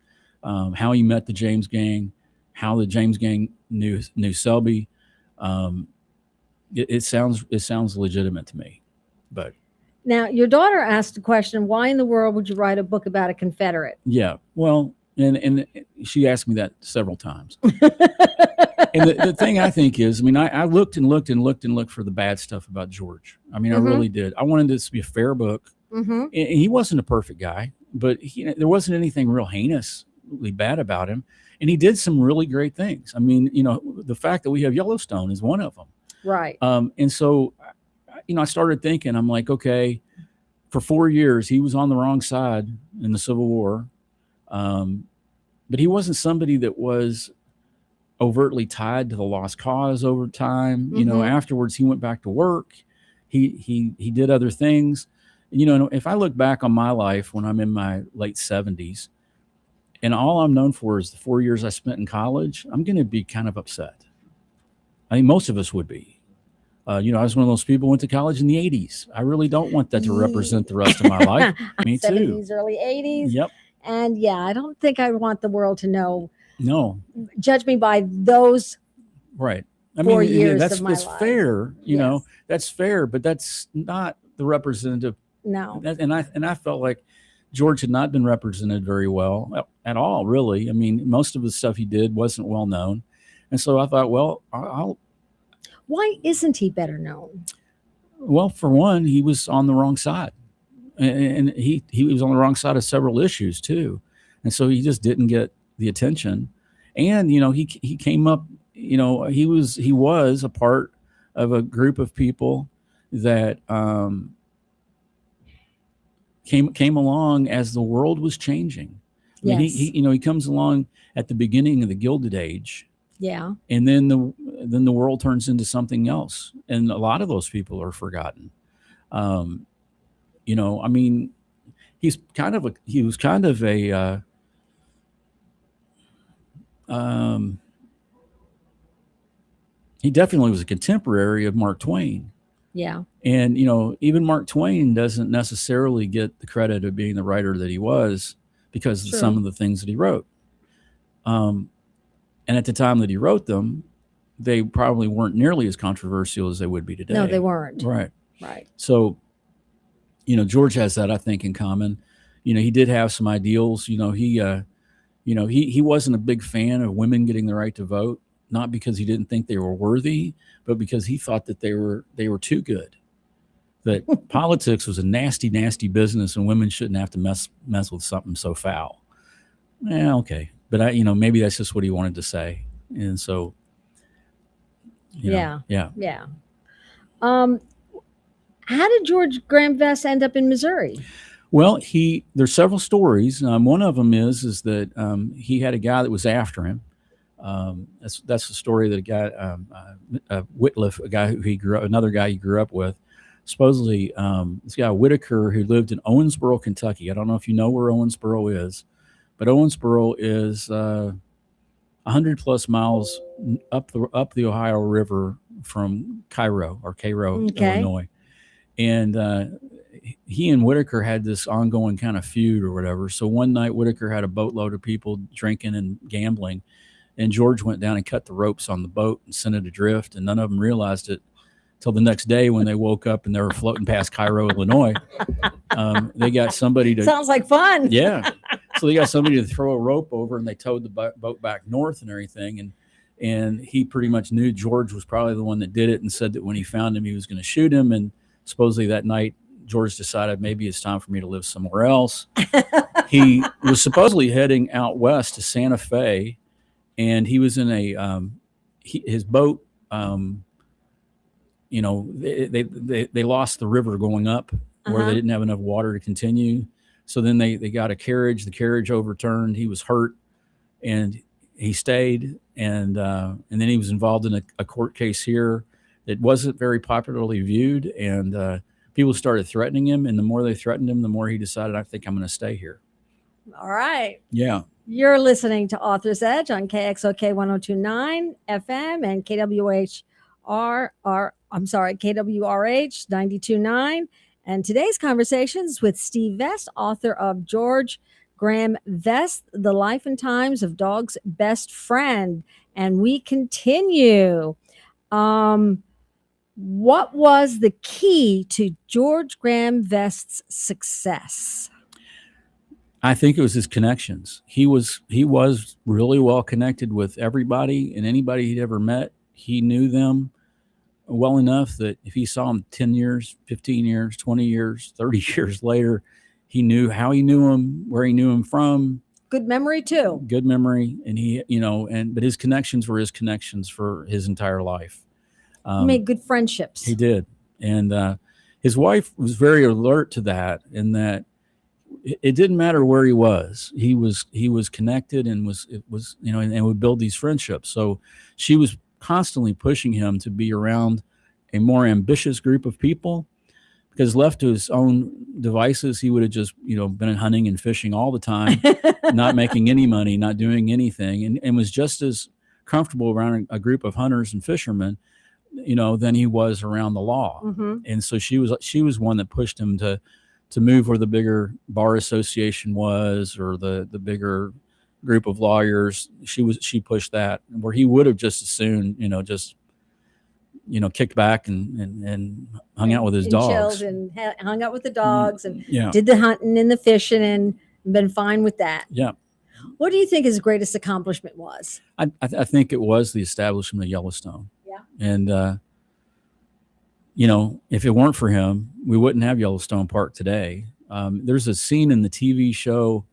how he met the James Gang, how the James Gang knew Selby. It sounds legitimate to me, but. Now, your daughter asked a question, why in the world would you write a book about a Confederate? Yeah, well, and she asked me that several times. And the thing I think is, I looked for the bad stuff about George. I really did. I wanted this to be a fair book. Mm-hmm. And he wasn't a perfect guy, but there wasn't anything real heinously bad about him. And he did some really great things. The fact that we have Yellowstone is one of them. Right. And so, I started thinking, I'm like, okay, for 4 years, he was on the wrong side in the Civil War. But he wasn't somebody that was overtly tied to the lost cause over time. Mm-hmm. Afterwards, he went back to work. He did other things. If I look back on my life when I'm in my late 70s, and all I'm known for is the 4 years I spent in college, I'm going to be kind of upset. I think most of us would be. I was one of those people who went to college in the 80s. I really don't want that to represent the rest of my life. Me too. 70s, early 80s. Yep. And I don't think I want the world to know No. Judge me by those Right. I 4 mean, years that's of my it's life. fair, you know, Yes. that's fair, but that's not the representative. No. And I felt like George had not been represented very well at all, really. I mean, most of the stuff he did wasn't well known. And so I thought, well, Why isn't he better known? well, for one, he was on the wrong side. And he was on the wrong side of several issues too. And so he just didn't get the attention. And, you know, he came up, you know, he was a part of a group of people that came along as the world was changing. I mean, Yes. he comes along at the beginning of the Gilded Age, Yeah. and then the world turns into something else, and a lot of those people are forgotten. You know, I mean, he was kind of a he definitely was a contemporary of Mark Twain. Yeah. And, you know, even Mark Twain doesn't necessarily get the credit of being the writer that he was because of True. some of the things that he wrote. And at the time that he wrote them, they probably weren't nearly as controversial as they would be today. No, they weren't. Right. Right. So, you know, George has that, I think, in common. You know, he did have some ideals. You know, he wasn't a big fan of women getting the right to vote, not because he didn't think they were worthy, but because he thought that they were too good. That politics was a nasty, nasty business, and women shouldn't have to mess with something so foul. Yeah, okay, but maybe that's just what he wanted to say, and so. Yeah. Yeah. How did George Graham Vest end up in Missouri? Well, there's several stories. One of them is that he had a guy that was after him. That's the story that a guy, Whitliff, a guy another guy he grew up with, supposedly this guy Whitaker, who lived in Owensboro, Kentucky. I don't know if you know where Owensboro is, but Owensboro is 100 plus miles up the Ohio River from Cairo, Okay. Illinois. And he and Whitaker had this ongoing kind of feud or whatever. So one night Whitaker had a boatload of people drinking and gambling, and George went down and cut the ropes on the boat and sent it adrift, and none of them realized it till the next day when they woke up and they were floating past Cairo, Illinois. They got somebody to... Sounds like fun. Yeah. So they got somebody to throw a rope over, and they towed the boat back north and everything. And he pretty much knew George was probably the one that did it, and said that when he found him, he was going to shoot him. And supposedly that night, George decided maybe it's time for me to live somewhere else. He was supposedly heading out west to Santa Fe, and he was in his boat. They lost the river going up where they didn't have enough water to continue. So then they got a carriage. The carriage overturned. He was hurt, and he stayed. And then he was involved in a court case here that wasn't very popularly viewed. And people started threatening him. And the more they threatened him, the more he decided, I think I'm going to stay here. All right. Yeah. You're listening to Author's Edge on KXOK 1029 FM and KWRH 92.9. And today's conversations with Steve Vest, author of George Graham Vest, The Life and Times of Dog's Best Friend. And we continue. What was the key to George Graham Vest's success? I think it was his connections. He was really well connected with everybody, and anybody he'd ever met, he knew them well enough that if he saw them 10 years, 15 years, 20 years, 30 years later, he knew how he knew him, where he knew him from. Good memory too. Good memory. And but his connections were his connections for his entire life. He made good friendships. He did. And his wife was very alert to that, in that it didn't matter where he was connected and would build these friendships. So she was constantly pushing him to be around a more ambitious group of people, because left to his own devices, he would have just, been hunting and fishing all the time, not making any money, not doing anything, and was just as comfortable around a group of hunters and fishermen, than he was around the law. Mm-hmm. And so she was one that pushed him to move where the bigger bar association was, or the bigger, group of lawyers. She pushed that, where he would have just as soon, just kicked back and hung out with his dogs. Chilled and hung out with the dogs and Yeah. did the hunting and the fishing and been fine with that. Yeah. What do you think his greatest accomplishment was? I think it was the establishment of Yellowstone. Yeah. And, if it weren't for him, we wouldn't have Yellowstone Park today. There's a scene in the TV show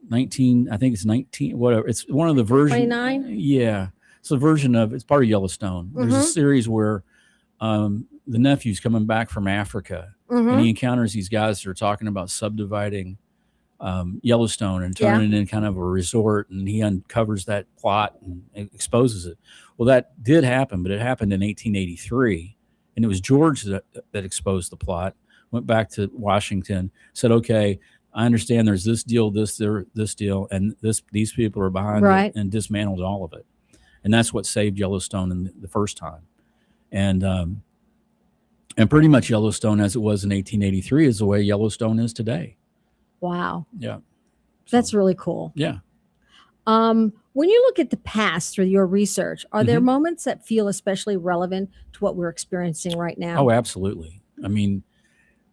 19, I think it's 19, whatever. It's one of the versions. 29? Yeah. It's a version of, it's part of Yellowstone. There's a series where the nephew's coming back from Africa and he encounters these guys that are talking about subdividing Yellowstone and turning it into kind of a resort, and he uncovers that plot and exposes it. Well, that did happen, but it happened in 1883, and it was George that exposed the plot. Went back to Washington, said, "Okay, I understand there's this deal, this deal, and these people are behind it," and dismantled all of it. And that's what saved Yellowstone in the first time. And pretty much Yellowstone as it was in 1883 is the way Yellowstone is today. Wow. Yeah. That's really cool. Yeah. When you look at the past through your research, are there moments that feel especially relevant to what we're experiencing right now? Oh, absolutely. I mean,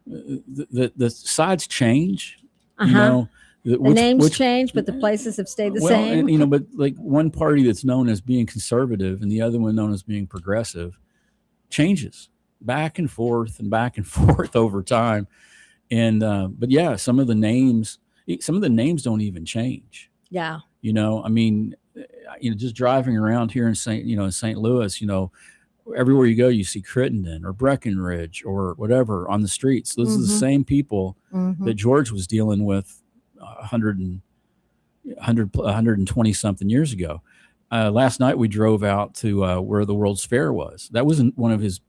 the sides change, the names change, but the places have stayed the same. And, but like one party that's known as being conservative and the other one known as being progressive changes back and forth over time. And, but yeah, some of the names don't even change. Yeah. I mean, just driving around here in St. Louis, everywhere you go, you see Crittenden or Breckenridge or whatever on the streets. Those are the same people that George was dealing with 120 something years ago. Last night we drove out to where the World's Fair was. That wasn't one of the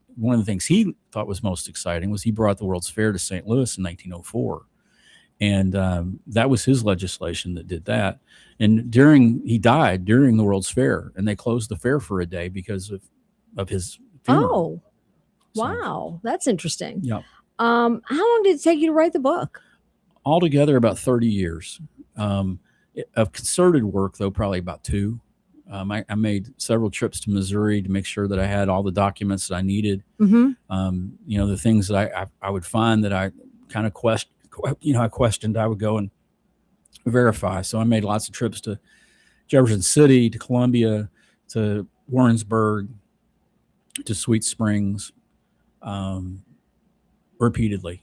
things he thought was most exciting was he brought the World's Fair to St. Louis in 1904. And that was his legislation that did that. And he died during the World's Fair, and they closed the fair for a day because of his funeral. Oh, wow. That's interesting. Yeah. How long did it take you to write the book? Altogether, about 30 years. Of concerted work, though, probably about 2. I made several trips to Missouri to make sure that I had all the documents that I needed. The things that I would find that I kind of questioned, I would go and verify. So I made lots of trips to Jefferson City, to Columbia, to Warrensburg, to Sweet Springs, repeatedly.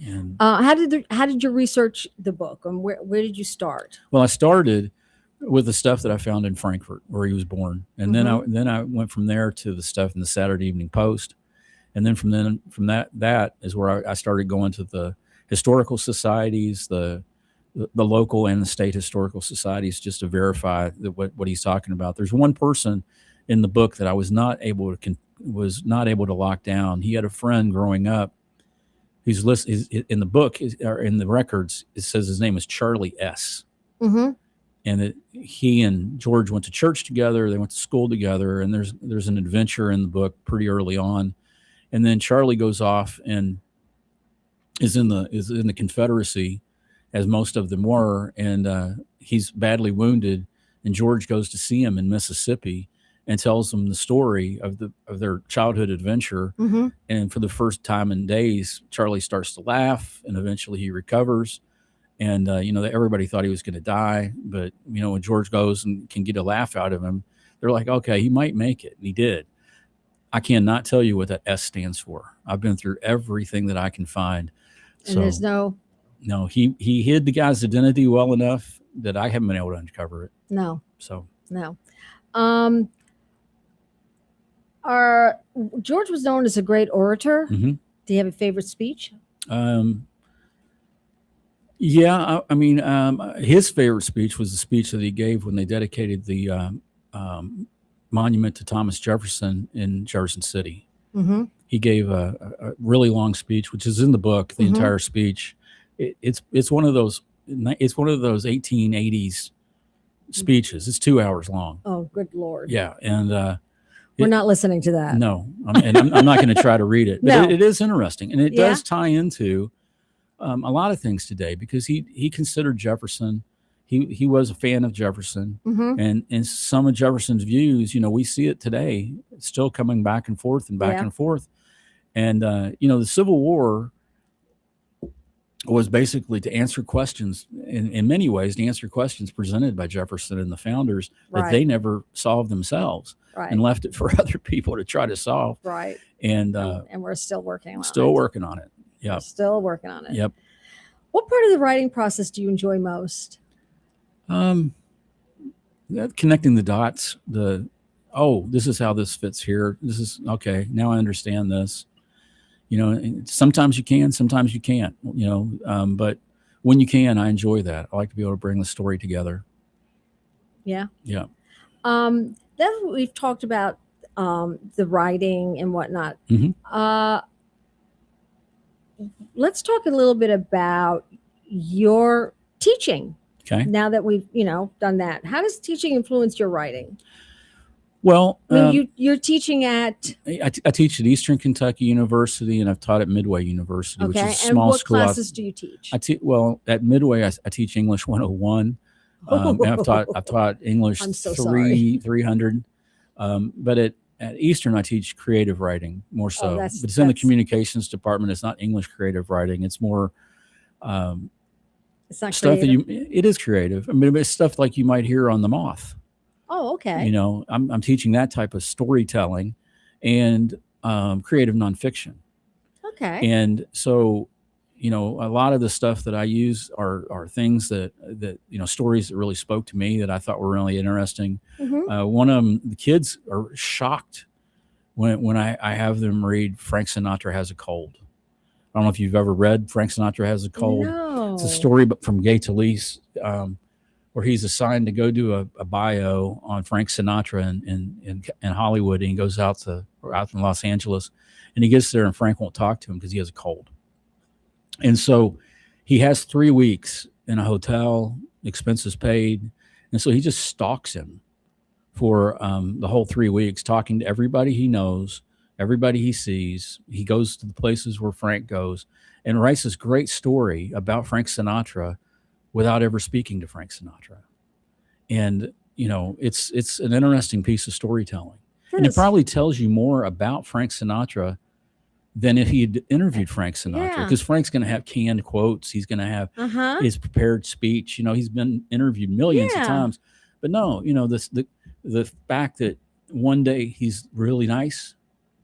And how did you research the book, and where did you start? Well, I started with the stuff that I found in Frankfurt, where he was born, and then I went from there to the stuff in the Saturday Evening Post, and then from that is where I started going to the historical societies, the local and the state historical societies, just to verify that what he's talking about. There's one person in the book that I was not able to lock down. He had a friend growing up. He's listed in the book or in the records. It says his name is Charlie S. And that he and George went to church together. They went to school together, and there's an adventure in the book pretty early on. And then Charlie goes off and is in the Confederacy, as most of them were, and he's badly wounded. And George goes to see him in Mississippi and tells him the story of their childhood adventure. And for the first time in days, Charlie starts to laugh, and eventually he recovers. And everybody thought he was going to die, but when George goes and can get a laugh out of him, they're like, okay, he might make it, and he did. I cannot tell you what that S stands for. I've been through everything that I can find. And there's no, he hid the guy's identity well enough that I haven't been able to uncover it. No. So no. George was known as a great orator. Do you have a favorite speech? Yeah, I mean, his favorite speech was the speech that he gave when they dedicated the monument to Thomas Jefferson in Jefferson City. He gave a really long speech, which is in the book. The entire speech. It's one of those 1880s speeches. It's 2 hours long. Oh, good Lord! Yeah, and we're not listening to that. No, I'm not going to try to read it. But No. it is interesting, and it does tie into a lot of things today, because he considered Jefferson. he was a fan of Jefferson, and some of Jefferson's views, we see it today, still coming back and forth and back and forth. And the Civil War was basically to answer questions in many ways, to answer questions presented by Jefferson and the founders that they never solved themselves, and left it for other people to try to solve. Right. And we're still working on it. Still working on it. Yeah. Still working on it. Yep. What part of the writing process do you enjoy most? Connecting the dots. This is how this fits here. This is okay. Now I understand this. Sometimes you can, sometimes you can't. But when you can, I enjoy that. I like to be able to bring the story together. Yeah. Yeah. Then we've talked about the writing and whatnot. Let's talk a little bit about your teaching. Okay. Now that we've, done that, how does teaching influence your writing? Well, you're teaching at. I teach at Eastern Kentucky University, and I've taught at Midway University, which is a small and what school. Classes do you teach? At Midway, I teach English 101. And I've taught English 300. But at Eastern, I teach creative writing more so. But it's in the communications department. It's not English creative writing. It's more. It's not stuff creative. It is creative. I mean, it's stuff like you might hear on The Moth. Oh, okay. I'm teaching that type of storytelling and creative nonfiction. Okay. And so, a lot of the stuff that I use are things that stories that really spoke to me that I thought were really interesting. One of them, the kids are shocked when I have them read Frank Sinatra Has a Cold. I don't know if you've ever read Frank Sinatra Has a Cold. No. It's a story from Gay Talese, where he's assigned to go do a bio on Frank Sinatra in Hollywood, and he goes out in Los Angeles, and he gets there, and Frank won't talk to him because he has a cold. And so he has 3 weeks in a hotel, expenses paid, and so he just stalks him for the whole 3 weeks, talking to everybody he knows, everybody he sees. He goes to the places where Frank goes and writes this great story about Frank Sinatra without ever speaking to Frank Sinatra. And, it's an interesting piece of storytelling. And it probably tells you more about Frank Sinatra than if he'd interviewed Frank Sinatra, because Frank's going to have canned quotes. He's going to have his prepared speech. He's been interviewed millions of times. But no, the fact that one day he's really nice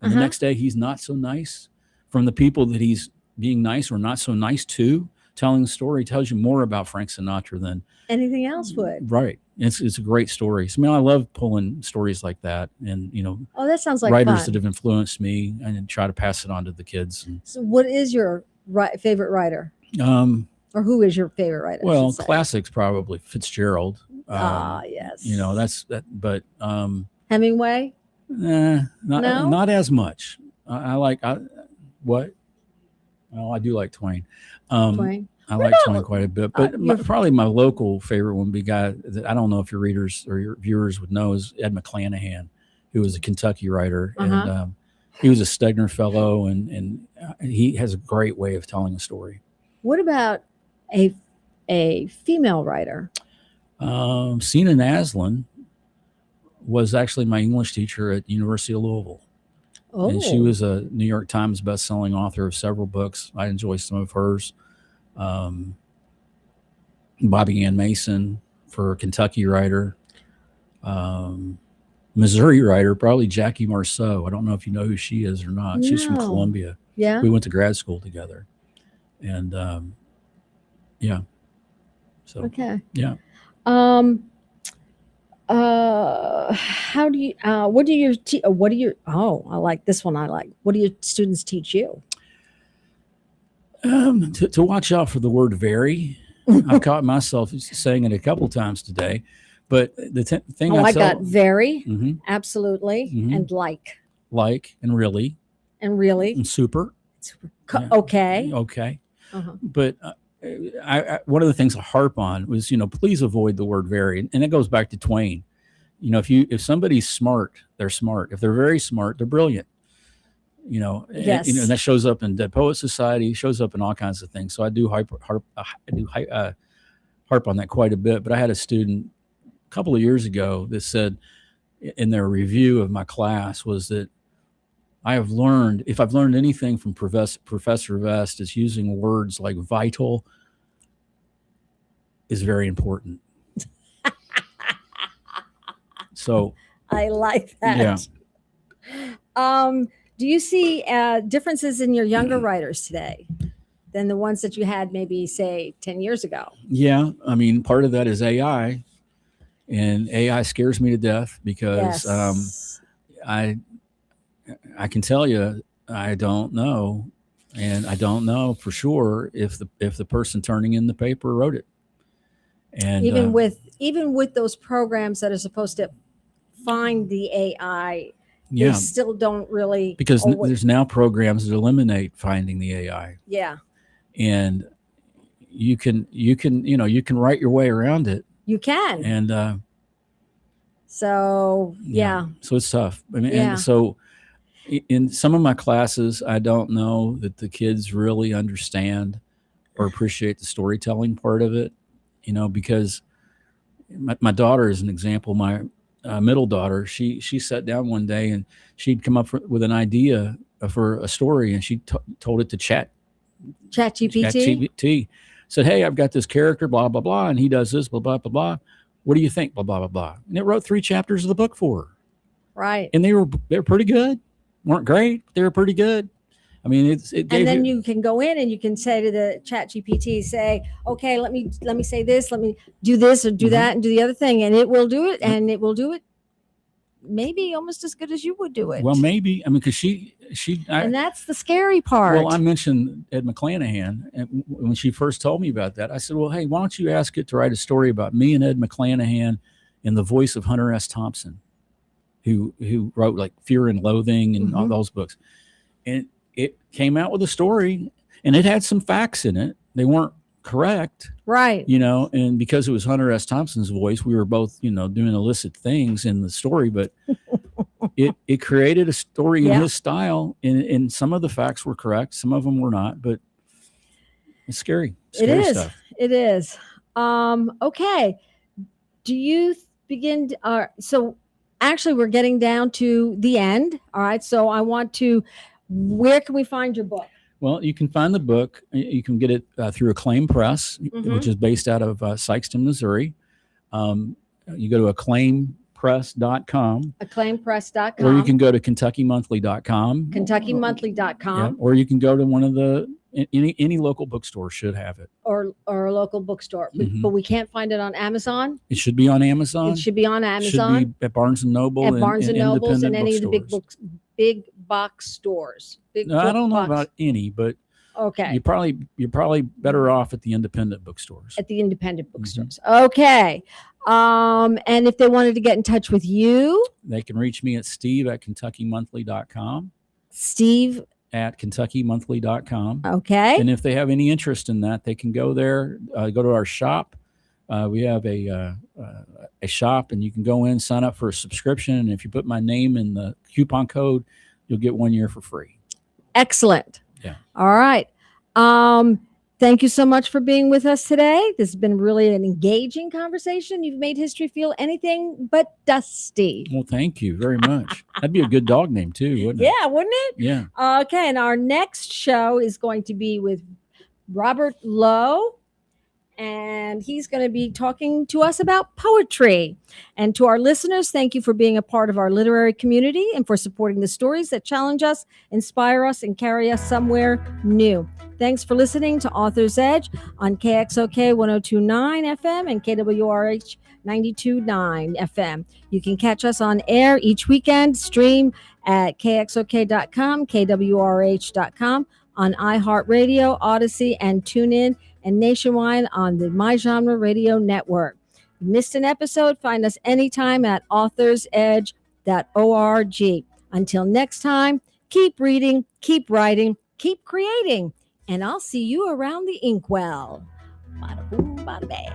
and the next day he's not so nice, from the people that he's being nice or not so nice to, telling the story tells you more about Frank Sinatra than anything else would. Right. It's a great story. So, I love pulling stories like that, and that sounds like writers fun. that have influenced me, and try to pass it on to the kids. So what is your favorite writer? Or who is your favorite writer? Well, classics probably Fitzgerald. Yes. That's that. But Hemingway. Not as much. I do like Twain. Twain. I like Twain quite a bit, but probably my local favorite one would be a guy that I don't know if your readers or your viewers would know is Ed McClanahan, who was a Kentucky writer, and he was a Stegner fellow, and he has a great way of telling a story. What about a female writer? Sina Naslin was actually my English teacher at University of Louisville. Oh. And she was a New York Times best-selling author of several books. I enjoy some of hers. Bobby Ann Mason, for a Kentucky writer. Missouri writer, probably Jackie Marceau. I don't know if you know who she is or not. She's from Columbia. Yeah. We went to grad school together. And yeah. So okay. Yeah. How do you what do your I like this one. What do your students teach you? To watch out for the word very. I've caught myself saying it a couple times today, but the thing I got very, absolutely, Mhm. and like and really and super. Yeah. Okay. Okay. Uh-huh. But I one of the things I harp on was, please avoid the word very. And it goes back to Twain. If somebody's smart, they're smart. If they're very smart, they're brilliant. Yes. And that shows up in Dead Poet Society, shows up in all kinds of things. So I do harp on that quite a bit, but I had a student a couple of years ago that said in their review of my class was that if I've learned anything from Professor Vest, is using words like vital is very important. So I like that. Yeah. Do you see differences in your younger writers today than the ones that you had maybe, say, 10 years ago? Yeah. I mean, part of that is AI, and AI scares me to death because Yes. I can tell you, I don't know. And I don't know for sure if the person turning in the paper wrote it. And even with those programs that are supposed to find the AI, they still don't really, because there's now programs that eliminate finding the AI. Yeah. And you can write your way around it. You can. And so so it's tough. I mean, Yeah. and so in some of my classes, I don't know that the kids really understand or appreciate the storytelling part of it, because my daughter is an example. My middle daughter, she sat down one day and she'd come up with an idea for a story, and she told it to ChatGPT. Said, "Hey, I've got this character, blah blah blah, and he does this, blah blah blah blah. What do you think, blah blah blah blah?" And it wrote 3 chapters of the book for her. Right. And they were pretty good. Weren't great, but they were pretty good. I mean, it gave and then you can go in and you can say to the ChatGPT, say, okay, let me say this, let me do this or do that and do the other thing, and it will do it, and it will do it maybe almost as good as you would do it. Well, maybe. I mean, because and that's the scary part. Well, I mentioned Ed McClanahan, and when she first told me about that, I said, well, hey, why don't you ask it to write a story about me and Ed McClanahan in the voice of Hunter S. Thompson, who wrote like Fear and Loathing and all those books. And it came out with a story, and it had some facts in it. They weren't correct. Right. And because it was Hunter S. Thompson's voice, we were both, doing illicit things in the story, but it created a story in his style, and some of the facts were correct. Some of them were not, but it's scary. It is. Stuff. It is. Okay. Do you begin? So actually, we're getting down to the end. All right. So I want to, where can we find your book? Well, you can find the book. You can get it through Acclaim Press, which is based out of Sikeston, Missouri. You go to acclaimpress.com. Acclaimpress.com. Or you can go to kentuckymonthly.com. kentuckymonthly.com. Yeah, or you can go to one of the, any local bookstore should have it. Or a local bookstore. But we can't find it on Amazon. It should be on Amazon. It should be on Amazon. It should be at Barnes & Noble. At Barnes & Nobles and any of the big box stores. No, I don't know about any, but okay, you're probably better off at the independent bookstores. At the independent bookstores. Okay. And if they wanted to get in touch with you, they can reach me at steve@kentuckymonthly.com. Steve at kentuckymonthly.com. Okay. And if they have any interest in that, they can go there, go to our shop. We have a shop, and you can go in, sign up for a subscription. And if you put my name in the coupon code, you'll get 1 year for free. Excellent. Yeah. All right. Thank you so much for being with us today. This has been really an engaging conversation. You've made history feel anything but dusty. Well, thank you very much. That'd be a good dog name too, wouldn't it? Yeah, wouldn't it? Yeah. Okay. And our next show is going to be with Robert Lowe. And he's going to be talking to us about poetry. And to our listeners, thank you for being a part of our literary community and for supporting the stories that challenge us, inspire us, and carry us somewhere new. Thanks for listening to Author's Edge on KXOK 102.9 FM and KWRH 92.9 FM. You can catch us on air each weekend, stream at kxok.com, kwrh.com, on iHeartRadio, Odyssey, and TuneIn, and nationwide on the My Genre Radio Network. Missed an episode? Find us anytime at authorsedge.org. Until next time, keep reading, keep writing, keep creating, and I'll see you around the inkwell. Bada boom, bada bang.